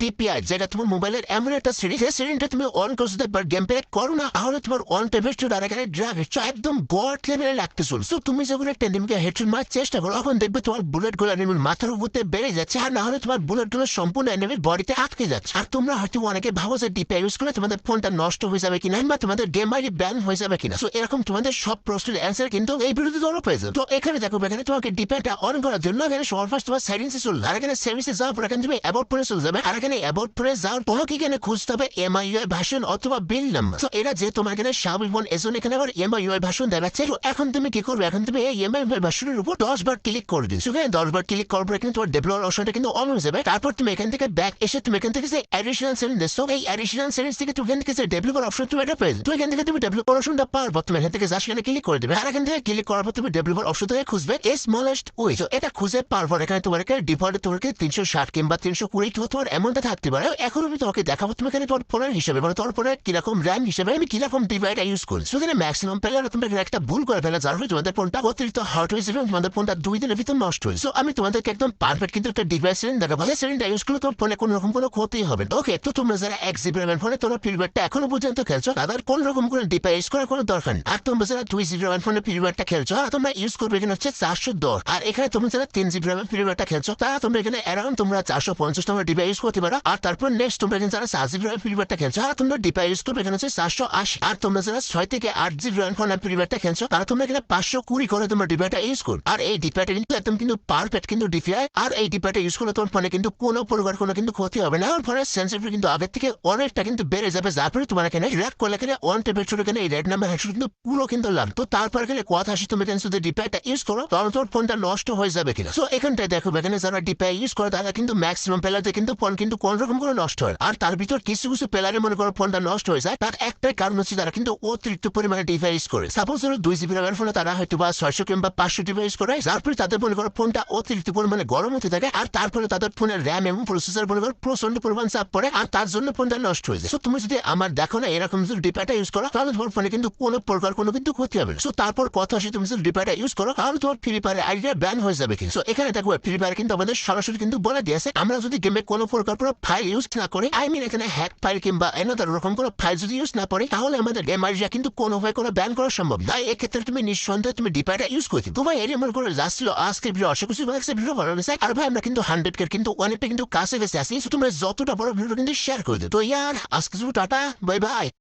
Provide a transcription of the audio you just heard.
DPI, যেটা তোমার মোবাইলের এমন একটা সেটিং, সেই সেটিংটা তুমি অন করছো, একবার গেম প্লে করো না, তাহলে তোমার অন টেম্পারেচার আর এখানে গ্রাফিক্স একদম বট লেভেলে লাগতে চলছে। তুমি যখন একটা এনিমিকে হেডশট মারার চেষ্টা করো, তখন দেখবে তোমার বুলেট গুলো এনিমির মাথার উপরে বেড়ে যাচ্ছে, আর না হলে তোমার বুলেট গুলো সম্পূর্ণ এনিমির বডিতে আটকে যাচ্ছে। আর তোমরা হয়তো অনেকে ভাবো যে ডিপিআই ইউজ করলে তোমাদের ফোনটা নষ্ট হয়ে যাবে কিনা, বা তোমাদের গেম আইডি ব্যান হয়ে যাবে কিনা। তো এরকম তোমাদের সব প্রশ্নের অ্যান্সার কিন্তু এই ভিডিওতে দেওয়া হয়েছে। তো এখানে দেখো, এখানে তোমাকে ডিপিআইটা অন করার জন্য এখানে সর্বফার্স্ট তোমার সেটিংসে চলবে, আর এখানে সেটিংসে যাওয়ার পর এখানে তুমি অ্যাবাউট ফোনে চলে যাবে, আর এখানে অ্যাবাউট ফোনে যাওয়ার তোমাকে এখানে খুঁজতে হবে এমআইইউআই ভার্সন অথবা বিল্ড নাম্বার। তো এরা যে তোমার এখানে স্বাভাবিক ফোন এজন্য এখানে আবার এমআইইউআই ভার্সন দেখাচ্ছে। এখন তুমি কি করবে, এখন তুমি এই এমআইইউআই ভার্সনের উপর 10 বার ক্লিক করে দিচ্ছ। এখানে 10 বার ক্লিক করার পর এখানে তোমার ডেভেলপার অপশনটা কিন্তু অন হয়ে যাবে। তারপর তুমি এখান থেকে ব্যাক এসে তুমি এখান থেকে যে অ্যাডিশনাল সেটিংস দেখছো, এই অ্যাডিশনাল সেটিংস থেকে তুমি এখান থেকে যে ডেভেলপার অপশন তুমি এটা পেয়ে যাবে। তো এখান থেকে তুমি ডেভেলপার অপশনটা পাওয়ার পর তুমি এখান থেকে জাস্ট এখানে ক্লিক করে দেবে, আর এখান থেকে ক্লিক করার পর তুমি ডেভেলপার অপশন থেকে খুঁজবে স্মলেস্ট উইচ। এটা খুঁজে পাওয়ার পর এখানে তোমার এখানে ডিফল্টে তোমার 360 কিংবা 320 তোমার এমনটা থাকতে পারে। এখন আমি তোমাকে দেখাবো তুমি এখানে তোমার ফোনের হিসেবে, মানে তোমার ফোনের কিরকম র্যাম হিসেবে আমি কিরকম ডিভাইস ইউজ করি। সেখানে ম্যাক্সিমাম প্লেয়ার তোমরা একটা ভুল করে ফেলা, যার ফলে তোমাদের ফোনটা অতিরিক্ত হট হয়েছে এবং তোমাদের ফোনটা 2 দিনের ভিতর নষ্ট হয়েছে। সো আমি তোমাদেরকে একদম পারফেক্ট কিন্তু একটা ডিভাইস সেটিং দেখাবো, সেই সেটিংটা ইউজ করলে তোমার ফোনে কোনো রকম কোনো ক্ষতি হবে না। ওকে, তো তোমরা যারা 1 GB র্যামের ফোনে তোমরা পিরিয়ডটা এখনো পর্যন্ত খেলছো, তাদের কোন রকম কোনো ডিভাইস ইউজ করার কোনো দরকার নেই। আর তোমরা যারা 2 GB র্যামের ফোনে পিরিয়ডটা খেলছো, আর তোমরা ইউজ করবে এখানে হচ্ছে 410। আর এখানে তোমরা যারা 3 GB র্যামের পিরিয়ডটা খেলছো, তারা তোমরা এখানে অ্যারাউন্ড তোমরা 450 নম্বর ডিভাইস ইউজ করতে পারো। আর তারপর নেক্সট তোমরা এখানে যারা 4 GB র্যামের পিরিয়ডটা খেলছো, আর তোমরা ডিভাইস ইউজ করবে এখানে হচ্ছে 480। আর তোমরা যারা 6 থেকে 8 GB র্যামের ফোনে পিরিয়ডটা খেলছো, তারা তোমরা এখানে 520 করে তোমরা ডিভাইসটা ইউজ করো। আর এই ডিভাইসটা কিন্তু একদম কিন্তু পারফেক্ট কিন্তু ডিপিআই। আর এই ডিভাইসটা ইউজ করলে তোমার ফোনে কিন্তু কোনো প্রকার কোনো কিন্তু ক্ষতি হবে না। আর ফোনের সেন্সিটিভিটি কিন্তু আগের থেকে অনেকটা কিন্তু বেড়ে যাবে, যার ফলে তোমার এখানে র্যাক করলে এখানে অন টেম্পারেচার এখানে এই রেড নাম্বার হেডশট কিন্তু পুরো কিন্তু লাভ। তো তারপর এখানে কথা আসি, তুমি এখানে যদি ডিপিআইটা ইউজ করো, তাহলে তোমার ফোনটা নষ্ট হয়ে যাবে কিনা। সো এখানটায় দেখো, এখানে যারা ডিপিআই ইউজ করে তারা কিন্তু ম্যাক্সিমাম প্লেয়ারদের কিন্তু ফোন কিন্তু কোন রকম করে নষ্ট হয়। আর তার ভিতর কিছু কিছু প্লেয়ারে মনে করো ফোনটা নষ্ট হয়ে যায়, তার একটাই কারণ হচ্ছে তারা কিন্তু অতিরিক্ত পরিমাণে ডিভাইস ইউজ করে। সাপোজ ধরো 2 GB র্যামের ফোনে তারা হয়তো বা 600 কিংবা 500 ডিভাইস করে, যার ফলে তাদের মনে করো ফোনটা অতিরিক্ত পরিমাণে গরম হতে থাকে, আর তারপরে তাদের ফোনের র্যাম এবং প্রসেসর মনে করো প্রচন্ড পরিমাণ চাপ পড়ে, আর তার জন্য ফোনটা নষ্ট হয়ে যায়। সো তুমি যদি আমার দেখো না এরকম যদি ডিপিআইটা ইউজ করো, তাহলে তোমার ফোনে কিন্তু কোনো প্রকার কোনো কিন্তু ক্ষতি হবে না। সো তারপর কথা আসি, তুমি যদি ডিপিআইটা ইউজ করো, তাহলে তোমার ফ্রি ফায়ার আইডিয়া ব্যান হয়ে যাবে। কিন্তু এখানে দেখো ফ্রি ফায়ার কিন্তু আমাদের সরাসরি কিন্তু বলে দিয়েছে, আমরা যদি গেমে কোনো প্রকার ফাইল ইউজ না করি, আই মিন এখানে হ্যাক ফাইল কিংবা এনাদার রকম কোনো ফাইল যদি ইউজ না করি, তাহলে আমাদের গেম আইডিয়া কিন্তু কোনোভাবে কোনো ব্যান করা সম্ভব। তাই এক্ষেত্রে তুমি নিঃসন্দেহে তুমি ডিপিআইটা ইউজ করতে। তোমার এরিয়া মনে করে যাচ্ছিল আজকে ভিডিও, আশা করছি ভিডিও ভালো লাগছে। আর ভাই আমরা কিন্তু 100 কে কিন্তু অনেকটা কিন্তু কাছে গেছে আসি। তোমরা যতটা বড় ভিডিও কিন্তু শেয়ার করে দিও। তো ইয়ার আজকে টাটা, বাই বাই।